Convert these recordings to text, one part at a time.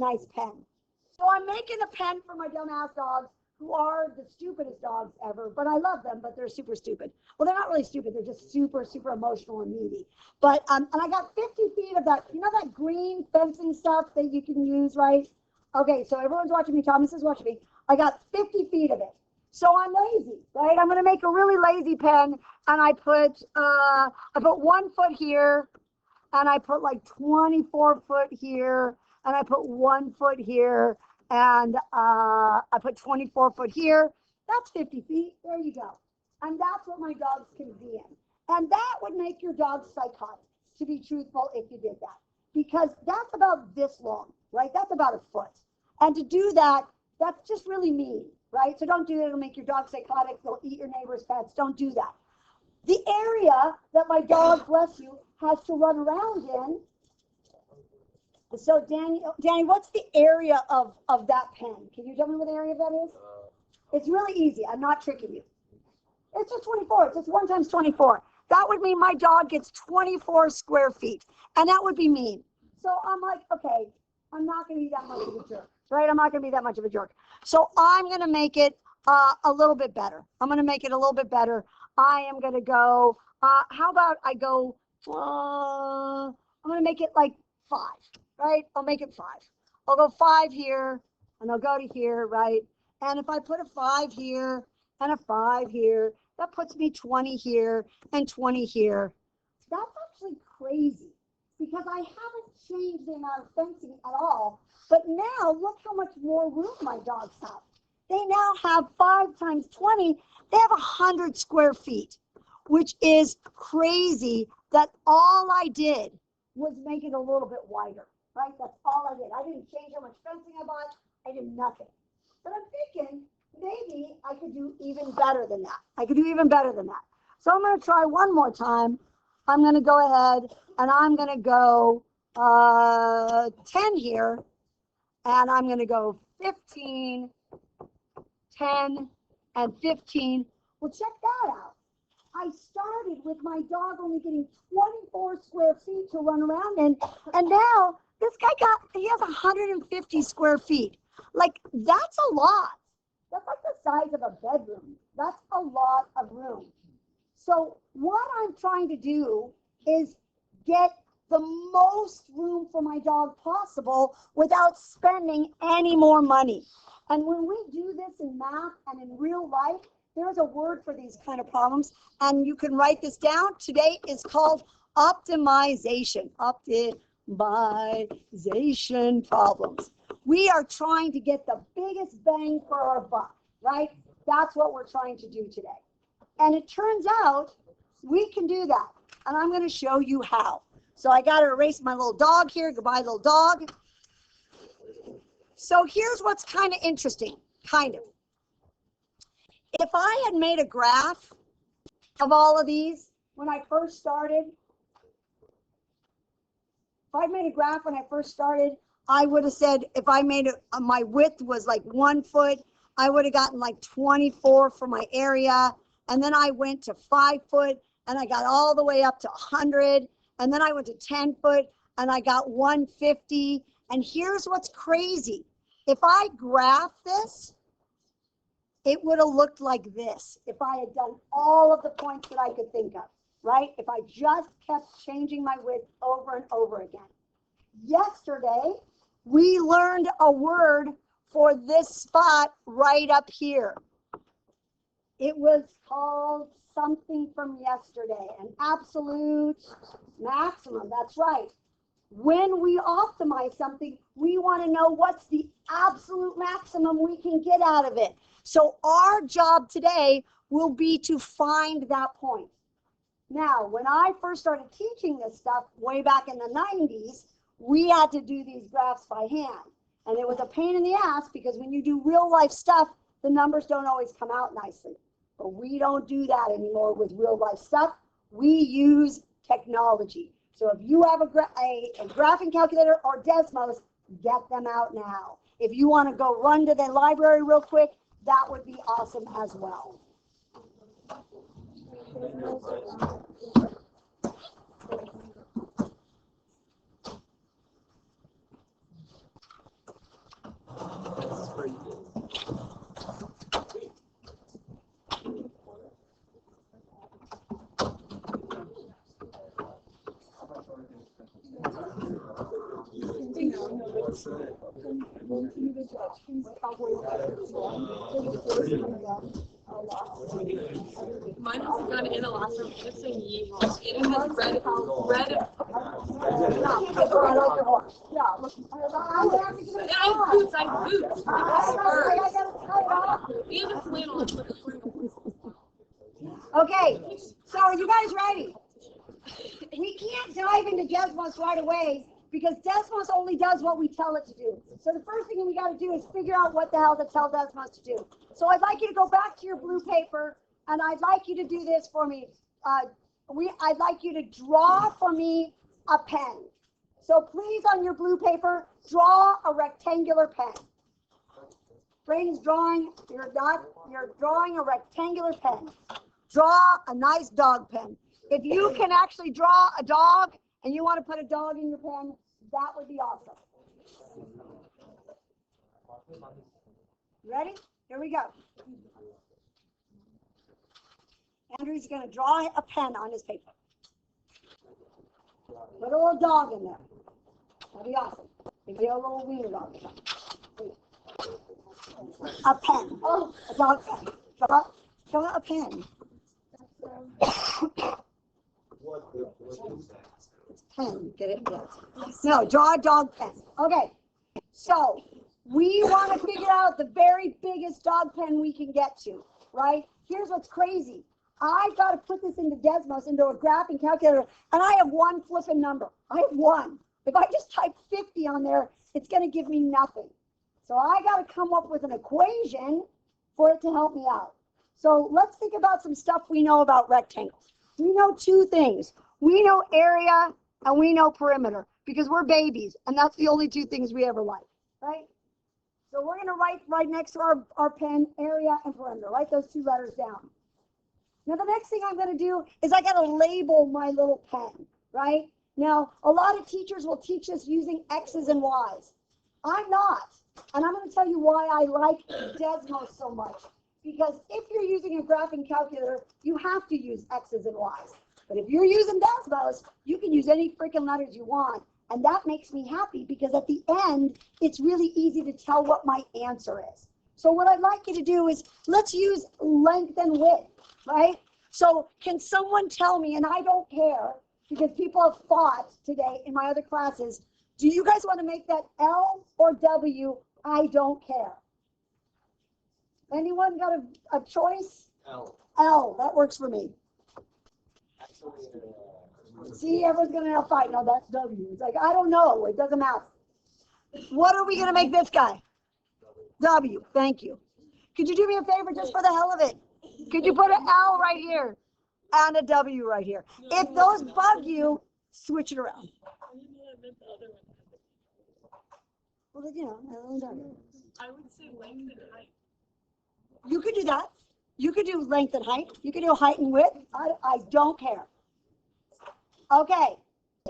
nice pen. So I'm making a pen for my dumbass dogs who are the stupidest dogs ever, but I love them, but they're super stupid. Well, they're not really stupid. They're just super, super emotional and needy. But, and I got 50 feet of that, you know, that green fencing stuff that you can use, right? Okay, so everyone's watching me. Thomas is watching me. I got 50 feet of it. So I'm lazy, right? I'm going to make a really lazy pen, and I put 1 foot here, and I put like 24 foot here, and I put 1 foot here, and I put 24 foot here. That's 50 feet. There you go. And that's what my dogs can be in. And that would make your dog psychotic, to be truthful, if you did that. Because that's about this long, right? That's about a foot. And to do that, that's just really mean, right? So don't do that. It'll make your dog psychotic. They'll eat your neighbor's pets. Don't do that. The area that my dog, bless you, has to run around in. So Danny, what's the area of that pen? Can you tell me what area that is? It's really easy. I'm not tricking you. It's just 24. It's just 1 times 24. That would mean my dog gets 24 square feet. And that would be mean. So I'm like, okay, I'm not going to be that much of a jerk, right? I'm not going to be that much of a jerk. So I'm going to make it a little bit better. I'm going to make it a little bit better. I am going to go, how about I go, I'm going to make it like 5, right? I'll make it 5. I'll go 5 here, and I'll go to here, right? And if I put a 5 here and a 5 here, that puts me 20 here and 20 here. That's actually crazy because I haven't changed the amount of fencing at all. But now look how much more room my dogs have. They now have 5 times 20. They have 100 square feet, which is crazy that all I did was make it a little bit wider, right? That's all I did. I didn't change how much fencing I bought. I did nothing. But I'm thinking maybe I could do even better than that. I could do even better than that. So I'm going to try one more time. I'm going to go ahead and I'm going to go 10 here. And I'm going to go 15, 10, and 15. Well, check that out. I started with my dog only getting 24 square feet to run around in. And now this guy he has 150 square feet. Like, that's a lot. That's like the size of a bedroom. That's a lot of room. So what I'm trying to do is get the most room for my dog possible without spending any more money. And when we do this in math and in real life, there's a word for these kind of problems, and you can write this down. Today is called optimization. Optimization problems. We are trying to get the biggest bang for our buck, right? That's what we're trying to do today. And it turns out we can do that. And I'm going to show you how. So I got to erase my little dog here. Goodbye, little dog. So here's what's kind of interesting, kind of. If I had made a graph of all of these when I first started, I would have said if I made it, my width was like 1 foot, I would have gotten like 24 for my area. And then I went to 5 foot and I got all the way up to 100. And then I went to 10 foot and I got 150. And here's what's crazy. If I graph this, it would have looked like this if I had done all of the points that I could think of, right? If I just kept changing my width over and over again. Yesterday, we learned a word for this spot right up here. It was called something from yesterday, an absolute maximum. That's right. When we optimize something, we want to know what's the absolute maximum we can get out of it. So our job today will be to find that point. Now, when I first started teaching this stuff way back in the 90s, we had to do these graphs by hand. And it was a pain in the ass because when you do real life stuff, the numbers don't always come out nicely. But we don't do that anymore with real life stuff. We use technology. So if you have a graphing calculator or Desmos, get them out now. If you want to go run to the library real quick, that would be awesome as well. Mine has gone in the last room. It's saying yeehaw. It has red. Yeah, look. I have boots. I have boots. We have a flannel. It's like a flannel. Okay, so are you guys ready? We can't dive into Desmos right away because Desmos only does what we tell it to do. So the first thing we got to do is figure out what the hell to tell Desmos to do. So I'd like you to go back to your blue paper, and I'd like you to do this for me. I'd like you to draw for me a pen. So please, on your blue paper, draw a rectangular pen. Braden's drawing. You're drawing a rectangular pen. Draw a nice dog pen. If you can actually draw a dog and you want to put a dog in your pen, that would be awesome. Ready? Here we go. Andrew's going to draw a pen on his paper. Put a little dog in there. That'd be awesome. Maybe a little wiener dog. A pen. Oh, a dog pen. Draw a pen. It's pen. Get it? Yes. No, draw a dog pen. Okay. So we want to figure out the very biggest dog pen we can get to, right? Here's what's crazy. I've got to put this into Desmos, into a graphing calculator, and I have one flipping number. I have one. If I just type 50 on there, it's going to give me nothing. So I got to come up with an equation for it to help me out. So let's think about some stuff we know about rectangles. We know two things. We know area and we know perimeter because we're babies, and that's the only two things we ever like, right? So we're going to write right next to our pen, area and perimeter. Write those two letters down. Now, the next thing I'm going to do is I got to label my little pen, right? Now, a lot of teachers will teach us using X's and Y's. I'm not, and I'm going to tell you why I like Desmos so much. Because if you're using a graphing calculator, you have to use X's and Y's. But if you're using Desmos, you can use any freaking letters you want. And that makes me happy because at the end, it's really easy to tell what my answer is. So what I'd like you to do is let's use length and width, right? So can someone tell me, and I don't care because people have fought today in my other classes, do you guys want to make that L or W? I don't care. Anyone got a choice? L. L, that works for me. See, everyone's going to have a fight. No, that's W. It's like, I don't know. It doesn't matter. What are we going to make this guy? W. Thank you. Could you do me a favor just for the hell of it? Could you put an L right here and a W right here? If those bug you, switch it around. Well, then, you know, I would say length and height. you could do that. You could do length and height. You could do height and width. I don't care. Okay,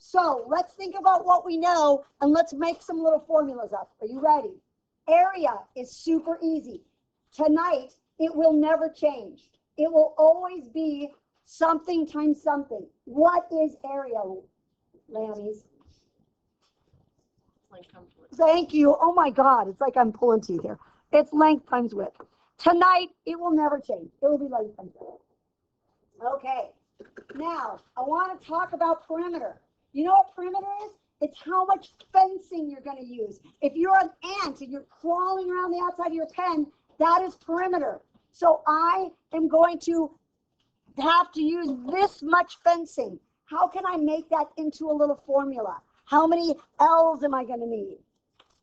so let's think about what we know and let's make some little formulas up. Are you ready? Area is super easy. Tonight, it will never change. It will always be something times something. What is area, Lammies? Thank you. Oh my God, it's like I'm pulling teeth here. It's length times width. Tonight, it will never change. It will be length times width. Okay. Now, I want to talk about perimeter. You know what perimeter is? It's how much fencing you're going to use. If you're an ant and you're crawling around the outside of your pen, that is perimeter. So I am going to have to use this much fencing. How can I make that into a little formula? How many L's am I going to need?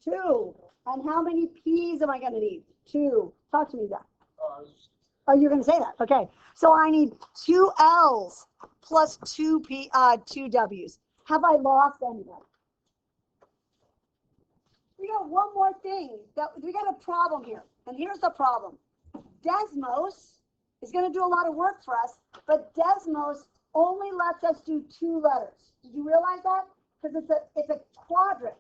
2. And how many P's am I going to need? 2. Talk to me, Zach. Oh, you're going to say that. Okay. So I need 2 L's plus 2 W's. Have I lost anybody? We got one more thing. We got a problem here. And here's the problem. Desmos is going to do a lot of work for us, but Desmos only lets us do 2 letters. Did you realize that? Because it's a quadrant.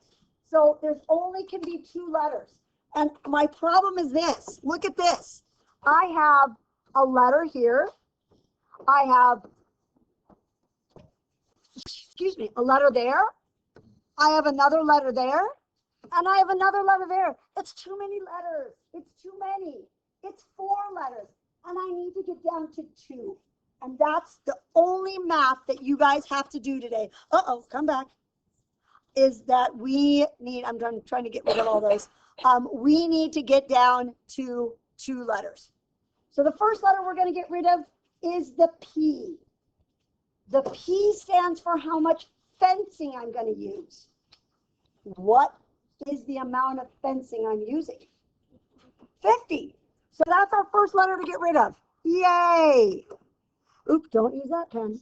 So there's only can be 2 letters. And my problem is this. Look at this. I have a letter here. I have, excuse me, a letter there. I have another letter there. And I have another letter there. It's too many letters. It's too many. It's 4 letters. And I need to get down to 2. And that's the only math that you guys have to do today. Uh-oh, come back. Is that we need, I'm trying to get rid of all those. We need to get down to 2 letters. So the first letter we're going to get rid of is the P. The P stands for how much fencing I'm going to use. What is the amount of fencing I'm using? 50. So that's our first letter to get rid of. Yay. Oops, don't use that pen.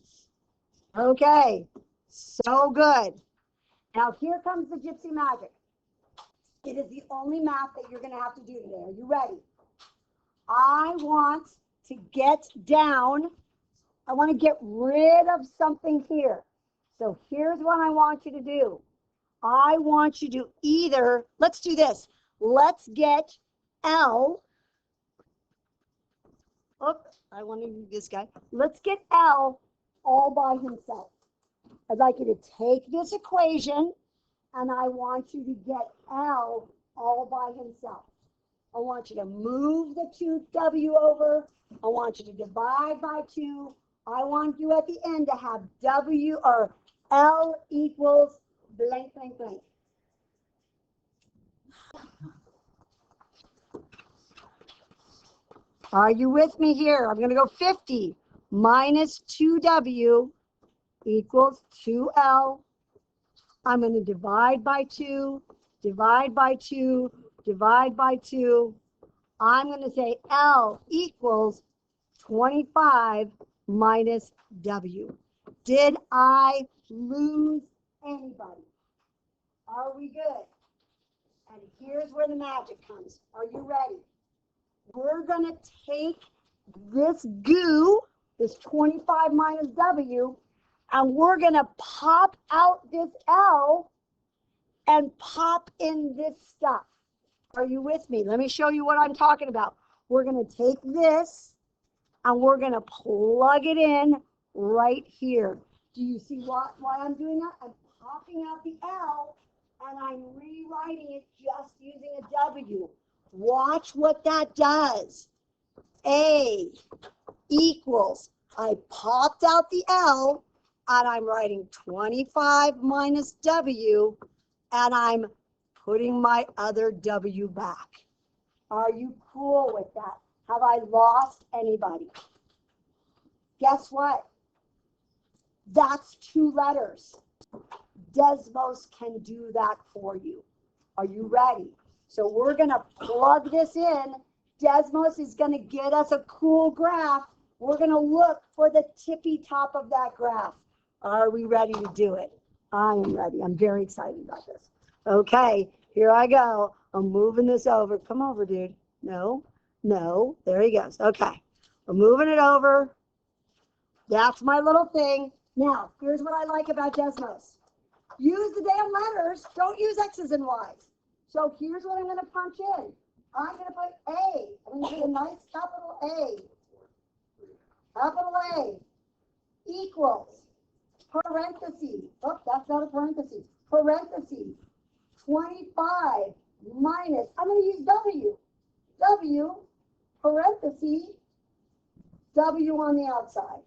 Okay, so good. Now here comes the gypsy magic. It is the only math that you're going to have to do today. Are you ready? I want to get down. I want to get rid of something here. So here's what I want you to do. I want you to either, let's do this. Let's get L. Oops, I want to use this guy. Let's get L all by himself. I'd like you to take this equation and I want you to get L all by himself. I want you to move the 2W over. I want you to divide by 2. I want you at the end to have W or L equals blank, blank, blank. Are you with me here? I'm going to go 50 minus 2W equals 2L. I'm going to divide by 2, divide by 2, divide by 2. I'm going to say L equals 25 minus W. Did I lose anybody? Are we good? And here's where the magic comes. Are you ready? We're going to take this goo, this 25 minus W, and we're going to pop out this L and pop in this stuff. Are you with me? Let me show you what I'm talking about. We're going to take this and we're going to plug it in right here. Do you see why I'm doing that? I'm popping out the L and I'm rewriting it just using a W. Watch what that does. A equals, I popped out the L and I'm writing 25 minus W and I'm putting my other W back. Are you cool with that? Have I lost anybody? Guess what? That's 2 letters. Desmos can do that for you. Are you ready? So we're going to plug this in. Desmos is going to get us a cool graph. We're going to look for the tippy top of that graph. Are we ready to do it? I am ready. I'm very excited about this. Okay, here I go. I'm moving this over. Come over, dude. No, no. There he goes. Okay, I'm moving it over. That's my little thing. Now, here's what I like about Desmos. Use the damn letters. Don't use X's and Y's. So here's what I'm going to punch in. I'm going to put A. I'm going to put a nice capital A. Capital A equals parentheses. Oh, that's not a parenthesis. Parentheses. 25 minus, I'm going to use W. W, parentheses, W on the outside.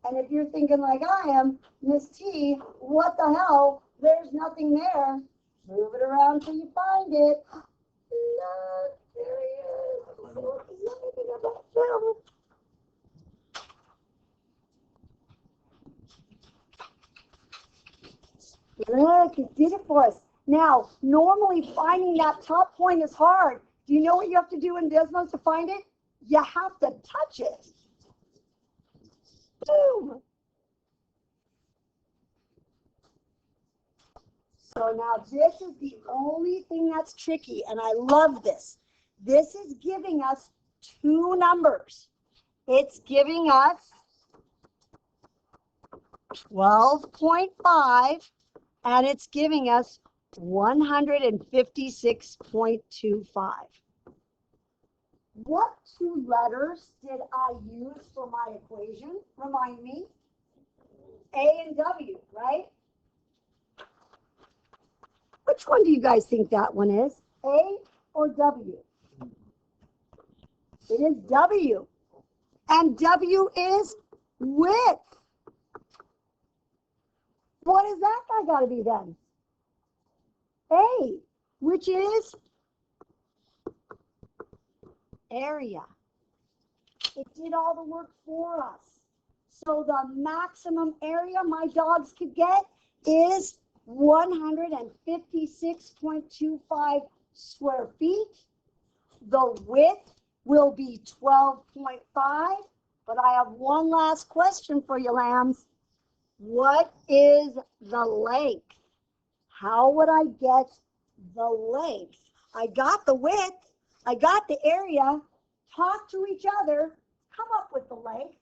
And if you're thinking like I am, Miss T, what the hell? There's nothing there. Move it around till you find it. Look, there he is. Look, it did it for us. Now, normally finding that top point is hard. Do you know what you have to do in Desmos to find it? You have to touch it. Boom. So now this is the only thing that's tricky, and I love this. This is giving us 2 numbers. It's giving us 12.5, and it's giving us 156.25. What 2 letters did I use for my equation? Remind me. A and W, right? Which one do you guys think that one is? A or W? It is W. And W is width. What is that guy got to be then? A, which is area. It did all the work for us. So the maximum area my dogs could get is 156.25 square feet. The width will be 12.5. But I have one last question for you, lambs. What is the length? How would I get the length? I got the width. I got the area. Talk to each other. Come up with the length.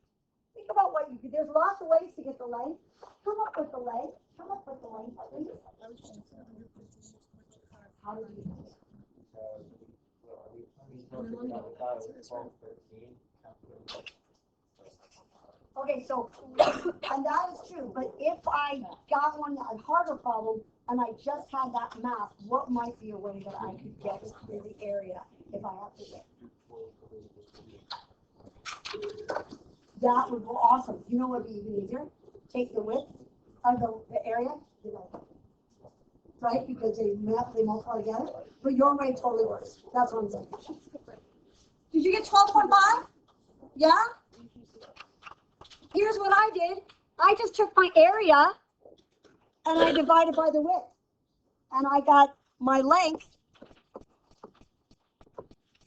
Think about what you could. There's lots of ways to get the length. Come up with the length. Come up with the length. How did you do it? Okay, so, and that is true, but if I got a harder problem and I just had that math, what might be a way that I could get to the area if I have to get? That would be awesome. You know what would be even easier? Take the width of the area, right? Because they multiply together. But your way totally works. That's what I'm saying. Did you get 12.5? Yeah? Here's what I did. I just took my area and I divided by the width. And I got my length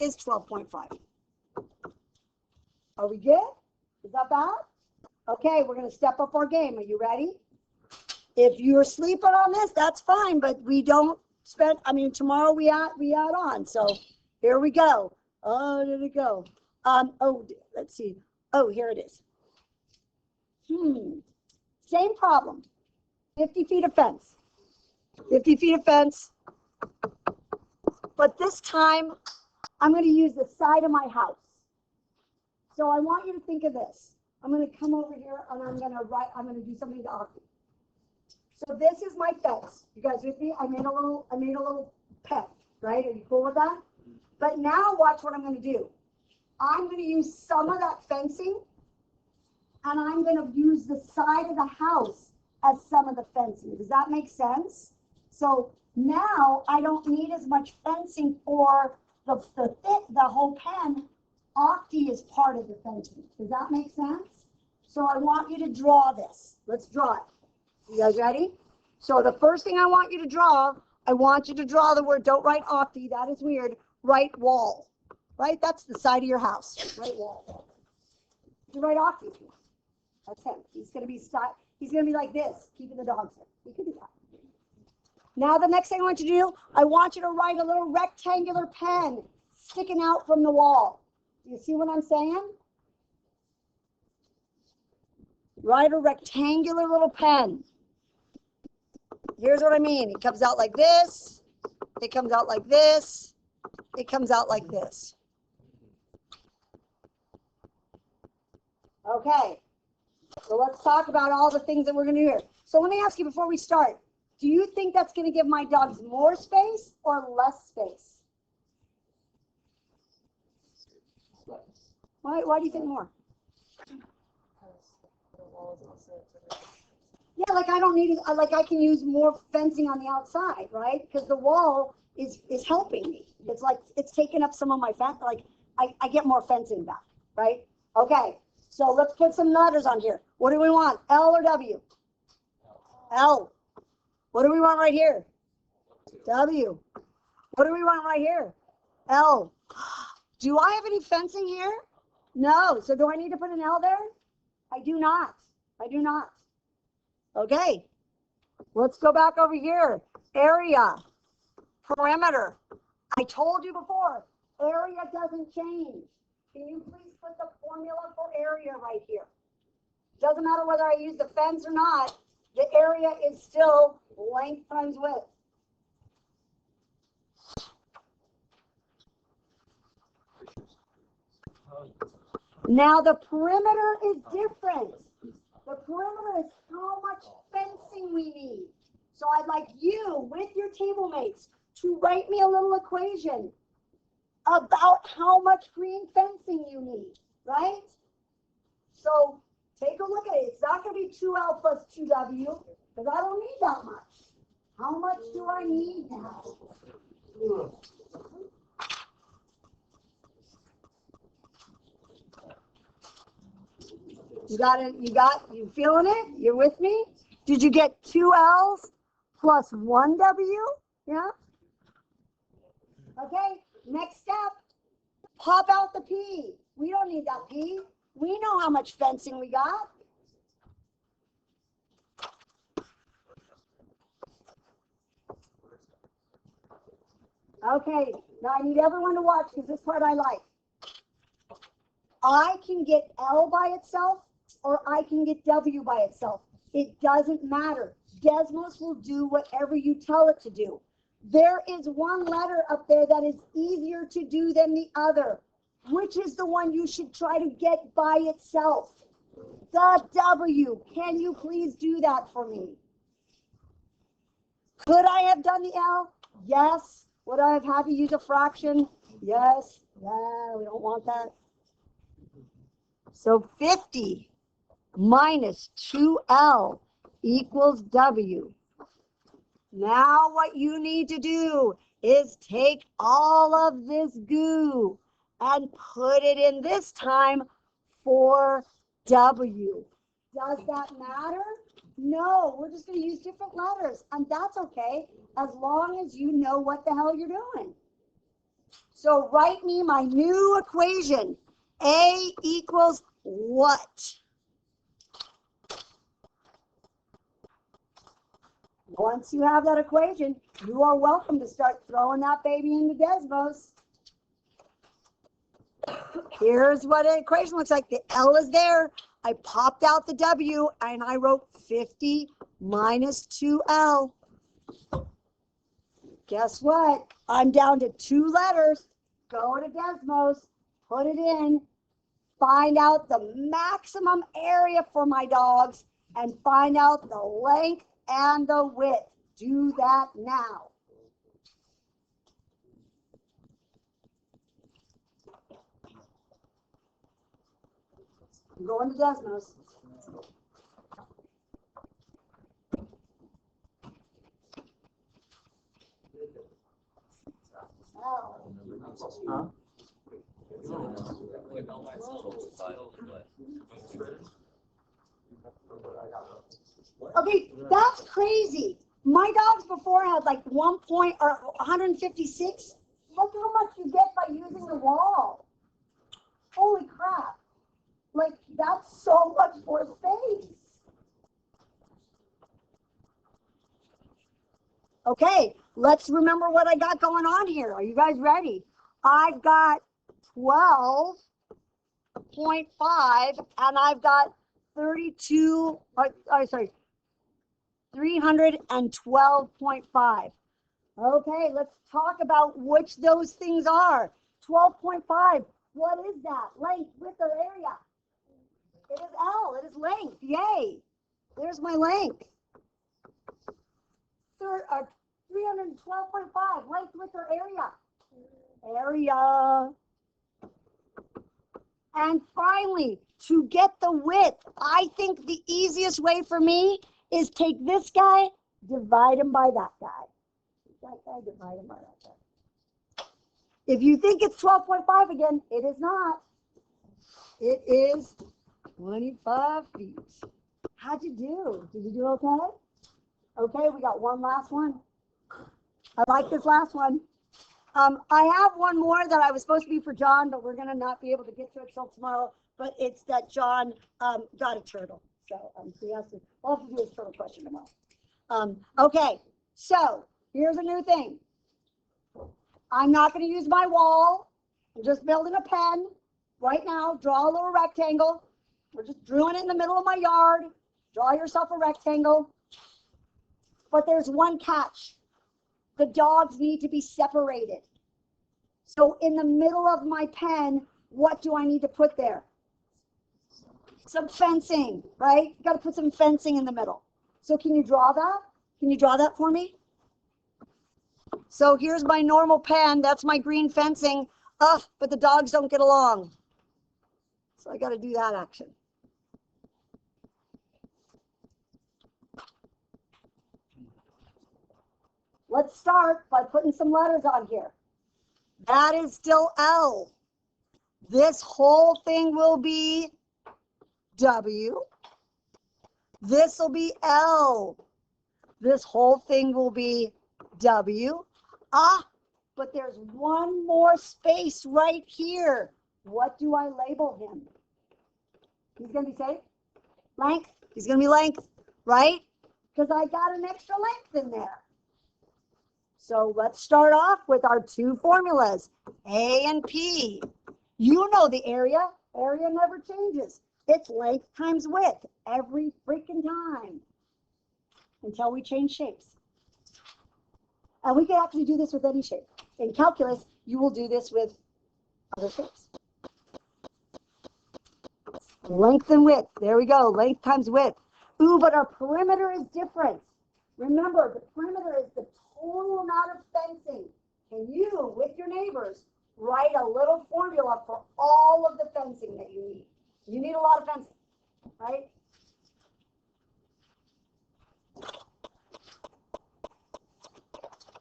is 12.5. Are we good? Is that bad? Okay, we're going to step up our game. Are you ready? If you're sleeping on this, that's fine, but we don't spend, tomorrow we add on. So here we go. Oh, there we go. Let's see. Oh, here it is. Same problem. 50 feet of fence. 50 feet of fence. But this time, I'm going to use the side of my house. So I want you to think of this. I'm going to come over here and I'm going to do something to Octi. So this is my fence. You guys with me? I made a little pen, right? Are you cool with that? But now watch what I'm going to do. I'm going to use some of that fencing and I'm going to use the side of the house as some of the fencing. Does that make sense? So now I don't need as much fencing for the whole pen. Octi is part of the fencing. Does that make sense? So I want you to draw this. Let's draw it. You guys ready? So the first thing I want you to draw the word, don't write Octi, that is weird. Write wall, right? That's the side of your house. Right wall. You write Octi. That's him. He's gonna be like this, keeping the dogs in. You can do that. Now the next thing I want you to do, I want you to write a little rectangular pen sticking out from the wall. Do you see what I'm saying? Write a rectangular little pen. Here's what I mean. It comes out like this. It comes out like this. It comes out like this. Okay. So let's talk about all the things that we're going to do here. So let me ask you before we start. Do you think that's going to give my dogs more space or less space? Why do you think more? Yeah, like I don't need it. Like I can use more fencing on the outside, right? Because the wall is helping me. It's like it's taking up some of my fence. Like I get more fencing back, right? Okay, so let's put some letters on here. What do we want? L or W? L. What do we want right here? W. What do we want right here? L. Do I have any fencing here? No. So do I need to put an L there? I do not. I do not. Okay. Let's go back over here. Area. Perimeter. I told you before, area doesn't change. Can you please put the formula for area right here? Doesn't matter whether I use the fence or not, the area is still length times width. Now the perimeter is different. The perimeter is how much fencing we need. So I'd like you, with your table mates, to write me a little equation about how much green fencing you need, right? So take a look at it. It's not going to be 2L plus 2W, because I don't need that much. How much do I need now? You feeling it? You're with me? Did you get 2 L's plus 1 W? Yeah? Okay, next step. Pop out the P. We don't need that P. We know how much fencing we got. Okay, now I need everyone to watch because this part I like. I can get L by itself or I can get W by itself. It doesn't matter. Desmos will do whatever you tell it to do. There is one letter up there that is easier to do than the other. Which is the one you should try to get by itself? The W. Can you please do that for me? Could I have done the L? Yes. Would I have had to use a fraction? Yes. Yeah, we don't want that. So 50 minus 2L equals W. Now what you need to do is take all of this goo and put it in this time for W. Does that matter? No, we're just going to use different letters, and that's okay as long as you know what the hell you're doing. So write me my new equation. A equals what? Once you have that equation, you are welcome to start throwing that baby into Desmos. Here's what an equation looks like. The L is there. I popped out the W and I wrote 50 minus 2L. Guess what? I'm down to 2 letters. Go to Desmos, put it in, find out the maximum area for my dogs, and find out the length and the width. Do that now. I'm going to Desmos. Oh. Okay, that's crazy. My dogs before had like 156. Look how much you get by using the wall. Holy crap. Like, that's so much more space. Okay, let's remember what I got going on here. Are you guys ready? I've got 12.5 and I've got 312.5. Okay, let's talk about which those things are. 12.5, what is that? Length, width, or area? It is L, it is length, yay. There's my length. 312.5, length, width, or area? Area. And finally, to get the width, I think the easiest way for me is take this guy, divide him by that guy. That guy, divide him by that guy. If you think it's 12.5 again, it is not. It is 25 feet. How'd you do? Did you do okay? Okay, we got one last one. I like this last one. I have one more that I was supposed to be for John, but we're going to not be able to get to it till tomorrow. But it's that John got a turtle. So he has to, all I have to do is turtle question tomorrow. Okay, so here's a new thing. I'm not going to use my wall. I'm just building a pen right now. Draw a little rectangle. We're just drawing it in the middle of my yard. Draw yourself a rectangle. But there's one catch. The dogs need to be separated. So in the middle of my pen, what do I need to put there? Some fencing, right? You got to put some fencing in the middle. So can you draw that? Can you draw that for me? So here's my normal pen. That's my green fencing. But the dogs don't get along. So I got to do that action. Let's start by putting some letters on here. That is still L. This whole thing will be W. This will be L. This whole thing will be W. But there's one more space right here. What do I label him? He's going to be safe? Length? He's going to be length, right? Because I got an extra length in there. So let's start off with our two formulas, A and P. You know the area. Area never changes. It's length times width every freaking time until we change shapes. And we can actually do this with any shape. In calculus, you will do this with other shapes. Length and width. There we go. Length times width. Ooh, but our perimeter is different. Remember, the perimeter is the total amount of fencing. Can you, with your neighbors, write a little formula for all of the fencing that you need? You need a lot of fencing, right?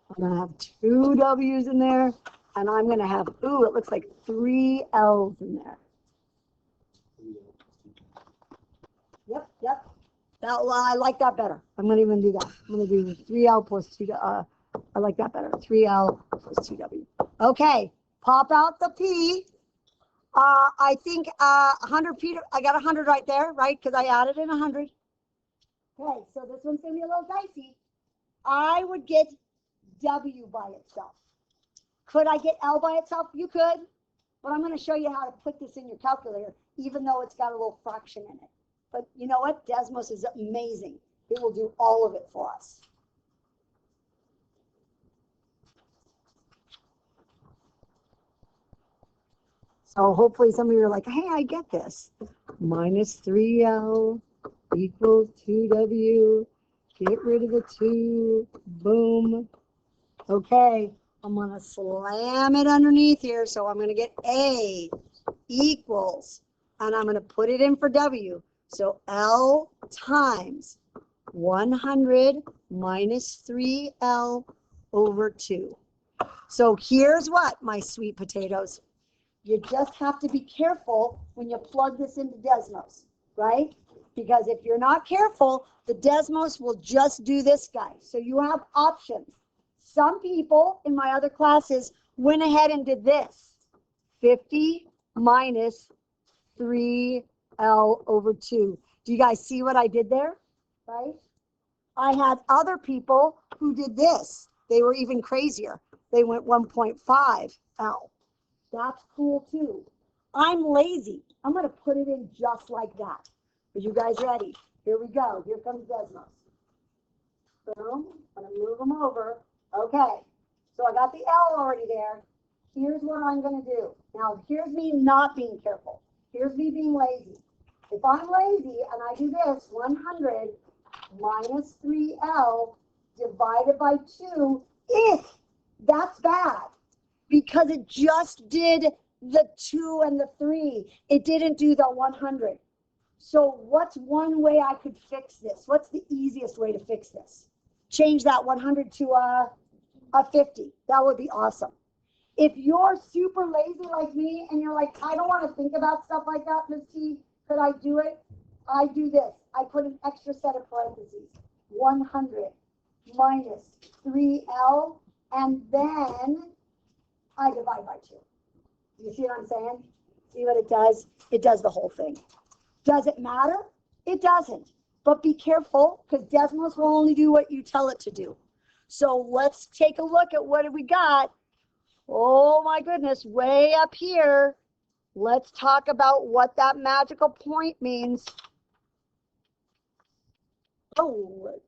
I'm going to have two W's in there, and I'm going to have, ooh, it looks like three L's in there. Yep. I like that better. I'm going to even do that. I'm going to do 3L plus 2, I like that better. 3L plus 2W. Okay, pop out the P. I think 100 P, I got 100 right there, right? Because I added in 100. Okay, so this one's going to be a little dicey. I would get W by itself. Could I get L by itself? You could. But I'm going to show you how to put this in your calculator, even though it's got a little fraction in it. But you know what? Desmos is amazing. It will do all of it for us. So hopefully some of you are like, hey, I get this. Minus 3L equals 2W. Get rid of the 2. Boom. Okay, I'm going to slam it underneath here. So I'm going to get A equals, and I'm going to put it in for W. So L times 100 minus 3L over 2. So here's what, my sweet potatoes. You just have to be careful when you plug this into Desmos, right? Because if you're not careful, the Desmos will just do this guy. So you have options. Some people in my other classes went ahead and did this. 50 minus 3L over 2. Do you guys see what I did there? Right? I had other people who did this. They were even crazier. They went 1.5 L. That's cool too. I'm lazy. I'm going to put it in just like that. Are you guys ready? Here we go. Here comes Desmos. Boom. I'm going to move them over. Okay. So I got the L already there. Here's what I'm going to do. Now, here's me not being careful. Here's me being lazy. If I'm lazy and I do this, 100 minus 3L divided by 2, that's bad. Because it just did the 2 and the 3. It didn't do the 100. So what's one way I could fix this? What's the easiest way to fix this? Change that 100 to a 50. That would be awesome. If you're super lazy like me and you're like, I don't want to think about stuff like that, Miss T, could I do it? I do this. I put an extra set of parentheses. 100 minus 3L, and then I divide by 2. You see what I'm saying? See what it does? It does the whole thing. Does it matter? It doesn't. But be careful, because Desmos will only do what you tell it to do. So let's take a look at what we got. Oh my goodness, way up here. Let's talk about what that magical point means. Oh,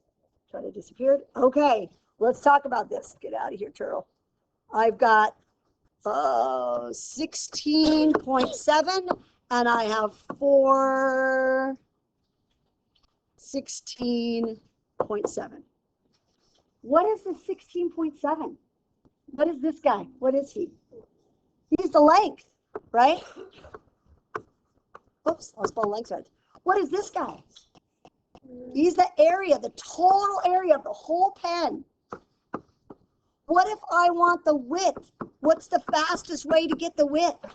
try to disappear. Okay, let's talk about this. Get out of here, turtle. I've got 16.7, and I have 4 16.7. What is the 16.7? What is this guy? What is he? He's the length, right? Oops, I'll spell length right. What is this guy? He's the area, the total area of the whole pen. What if I want the width? What's the fastest way to get the width?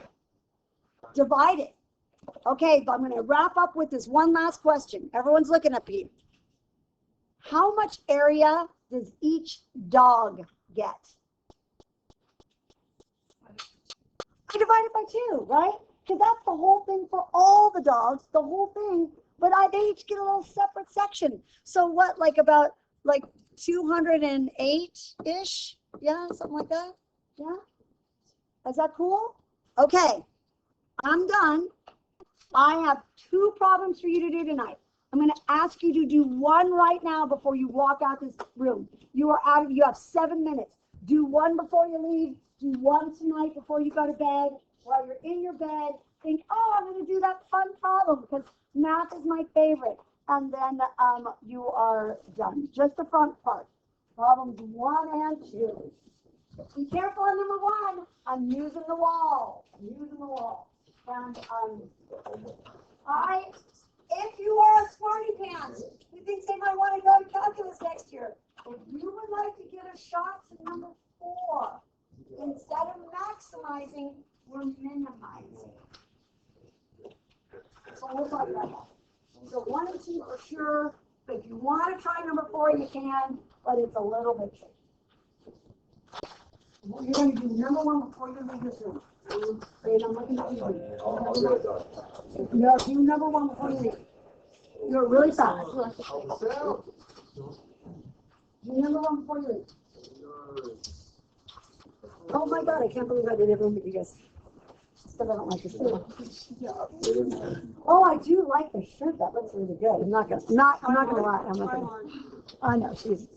Divide it. Okay, but I'm going to wrap up with this one last question. Everyone's looking at me. How much area does each dog get? I divide it by 2, right? Because that's the whole thing for all the dogs, the whole thing, but they each get a little separate section. So what, like about like 208-ish? Yeah, something like that? Yeah? Is that cool? Okay, I'm done. I have 2 problems for you to do tonight. I'm going to ask you to do one right now before you walk out this room. You have 7 minutes. Do one before you leave. Do one tonight before you go to bed. While you're in your bed, think, oh, I'm going to do that fun problem because math is my favorite. And then you are done. Just the front part. Problems 1 and 2. Be careful on number 1. I'm using the wall. I'm using the wall. And if you are a smarty pants, you think they might want to go to calculus next year. If you would like to get a shot to number 4, instead of maximizing, we're minimizing. So we'll talk about that. So 1 and 2 for sure. But if you want to try number 4, you can, but it's a little bit tricky. You're going to do number 1 before you leave this room. And I'm looking at you. No, do number 1 before you leave. You're really fast. Do number 1 before you leave. Oh my God, I can't believe I did everything with you guys. Still don't like this shirt. Oh, I do like the shirt. That looks really good. I'm not gonna lie. I know she's